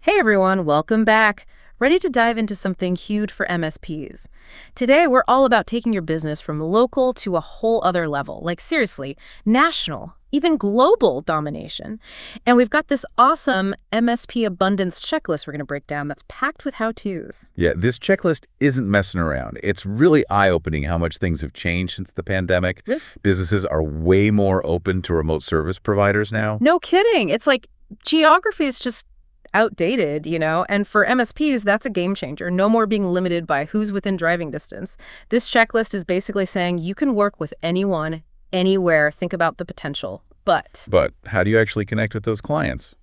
Hey everyone, welcome back. Ready to dive into something huge for MSPs. Today, we're all about taking your business from local to a whole other level, like seriously, national, even global domination. And we've got this awesome MSP abundance checklist we're going to break down that's packed with how-tos. Yeah, this checklist isn't messing around. It's really eye-opening how much things have changed since the pandemic. Yeah. Businesses are way more open to remote service providers now. No kidding. It's like geography is just outdated, and for MSPs, that's a game changer. No more being limited by who's within driving distance. This checklist is basically saying you can work with anyone, anywhere. Think about the potential. But how do you actually connect with those clients?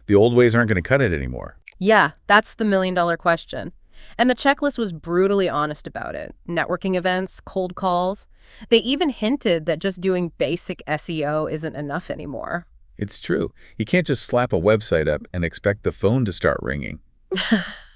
The old ways aren't going to cut it anymore. Yeah, that's the million-dollar question. And the checklist was brutally honest about it. Networking events, cold calls. They even hinted that just doing basic SEO isn't enough anymore. It's true. You can't just slap a website up and expect the phone to start ringing,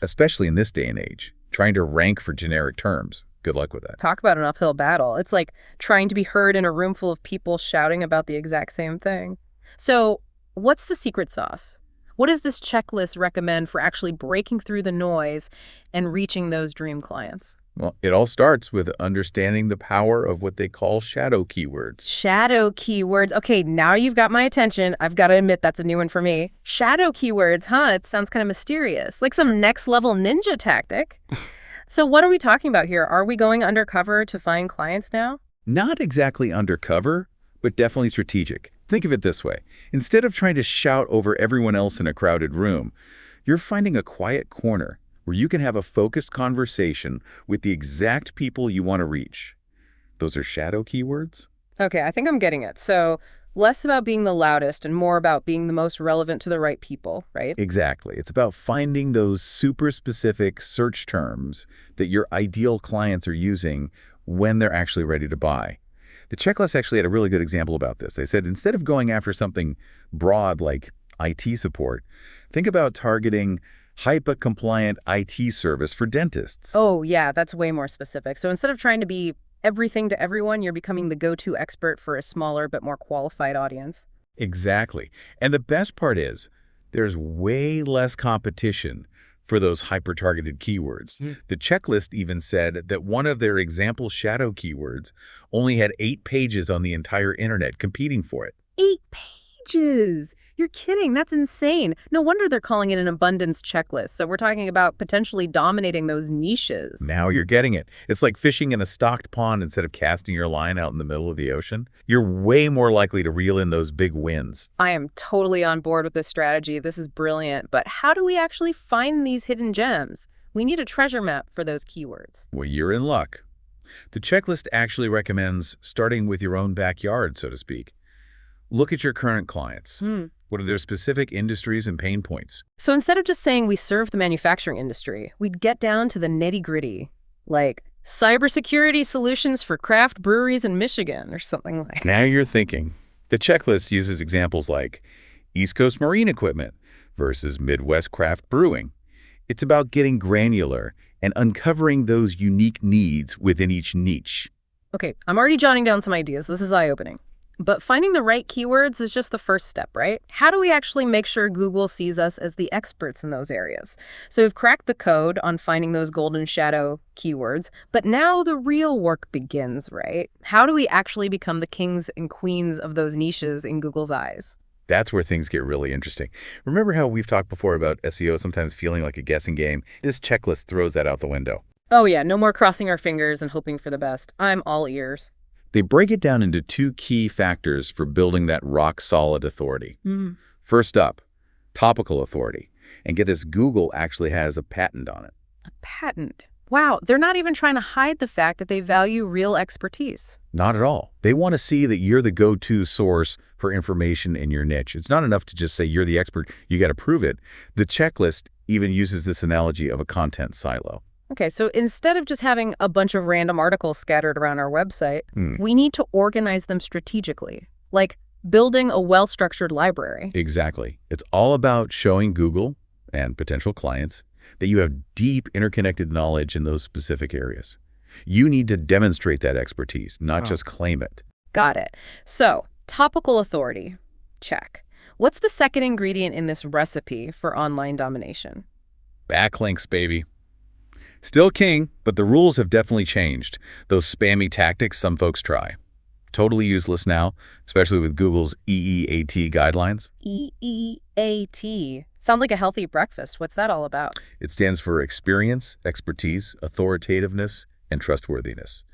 especially in this day and age, trying to rank for generic terms. Good luck with that. Talk about an uphill battle. It's like trying to be heard in a room full of people shouting about the exact same thing. So, what's the secret sauce? What does this checklist recommend for actually breaking through the noise and reaching those dream clients? Well, it all starts with understanding the power of what they call shadow keywords. Shadow keywords. Okay, now you've got my attention. I've got to admit that's a new one for me. Shadow keywords, huh? It sounds kind of mysterious, like some next-level ninja tactic. So what are we talking about here? Are we going undercover to find clients now? Not exactly undercover, but definitely strategic. Think of it this way. Instead of trying to shout over everyone else in a crowded room, you're finding a quiet corner where you can have a focused conversation with the exact people you want to reach. Those are shadow keywords? Okay, I think I'm getting it. So less about being the loudest and more about being the most relevant to the right people, right? Exactly. It's about finding those super specific search terms that your ideal clients are using when they're actually ready to buy. The checklist actually had a really good example about this. They said instead of going after something broad like IT support, think about targeting HIPAA-compliant IT service for dentists. Oh, yeah, that's way more specific. So instead of trying to be everything to everyone, you're becoming the go-to expert for a smaller but more qualified audience. Exactly. And the best part is there's way less competition for those hyper-targeted keywords. The checklist even said that one of their example shadow keywords only had 8 pages on the entire internet competing for it. 8 pages! You're kidding. That's insane. No wonder they're calling it an abundance checklist. So we're talking about potentially dominating those niches. Now you're getting it. It's like fishing in a stocked pond instead of casting your line out in the middle of the ocean. You're way more likely to reel in those big wins. I am totally on board with this strategy. This is brilliant. But how do we actually find these hidden gems? We need a treasure map for those keywords. Well, you're in luck. The checklist actually recommends starting with your own backyard, so to speak. Look at your current clients. What are their specific industries and pain points? So instead of just saying we serve the manufacturing industry, we'd get down to the nitty-gritty, like cybersecurity solutions for craft breweries in Michigan or something like that. Now you're thinking. The checklist uses examples like East Coast marine equipment versus Midwest craft brewing. It's about getting granular and uncovering those unique needs within each niche. Okay, I'm already jotting down some ideas. This is eye-opening. But finding the right keywords is just the first step, right? How do we actually make sure Google sees us as the experts in those areas? So we've cracked the code on finding those golden shadow keywords, but now the real work begins, right? How do we actually become the kings and queens of those niches in Google's eyes? That's where things get really interesting. Remember how we've talked before about SEO sometimes feeling like a guessing game? This checklist throws that out the window. Oh yeah, no more crossing our fingers and hoping for the best. I'm all ears. They break it down into 2 key factors for building that rock-solid authority. First up, topical authority. And get this, Google actually has a patent on it. A patent? Wow, they're not even trying to hide the fact that they value real expertise. Not at all. They want to see that you're the go-to source for information in your niche. It's not enough to just say you're the expert. You got to prove it. The checklist even uses this analogy of a content silo. Okay, so instead of just having a bunch of random articles scattered around our website, we need to organize them strategically, like building a well-structured library. Exactly. It's all about showing Google and potential clients that you have deep interconnected knowledge in those specific areas. You need to demonstrate that expertise, not just claim it. Got it. So, topical authority, check. What's the second ingredient in this recipe for online domination? Backlinks, baby. Still king, but the rules have definitely changed. Those spammy tactics some folks try. Totally useless now, especially with Google's EEAT guidelines. EEAT. Sounds like a healthy breakfast. What's that all about? It stands for experience, expertise, authoritativeness, and trustworthiness.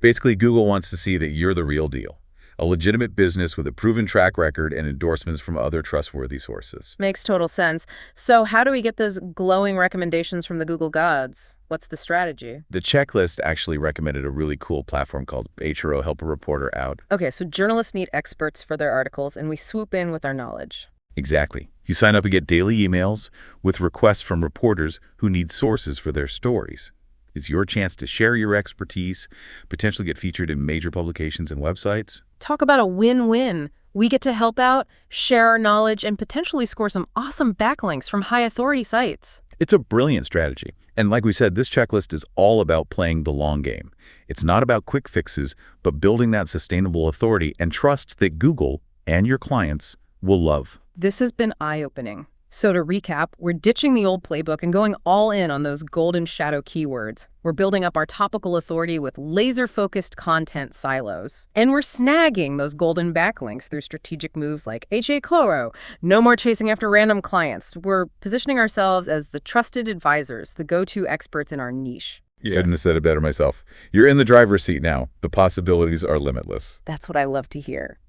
Basically, Google wants to see that you're the real deal, a legitimate business with a proven track record and endorsements from other trustworthy sources. Makes total sense. So how do we get those glowing recommendations from the Google gods? What's the strategy? The checklist actually recommended a really cool platform called HRO, Help a Reporter Out. Okay, so journalists need experts for their articles, and we swoop in with our knowledge. Exactly. You sign up and get daily emails with requests from reporters who need sources for their stories. It's your chance to share your expertise, potentially get featured in major publications and websites. Talk about a win-win. We get to help out, share our knowledge, and potentially score some awesome backlinks from high-authority sites. It's a brilliant strategy. And like we said, this checklist is all about playing the long game. It's not about quick fixes, but building that sustainable authority and trust that Google and your clients will love. This has been eye-opening. So to recap, we're ditching the old playbook and going all in on those golden shadow keywords. We're building up our topical authority with laser-focused content silos. And we're snagging those golden backlinks through strategic moves like HA Chloro. No more chasing after random clients. We're positioning ourselves as the trusted advisors, the go-to experts in our niche. Yeah. Couldn't have said it better myself. You're in the driver's seat now. The possibilities are limitless. That's what I love to hear.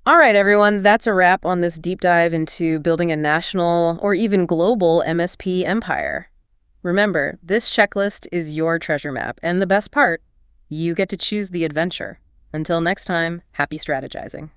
All right, everyone, that's a wrap on this deep dive into building a national or even global MSP empire. Remember, this checklist is your treasure map, and the best part, you get to choose the adventure. Until next time, happy strategizing.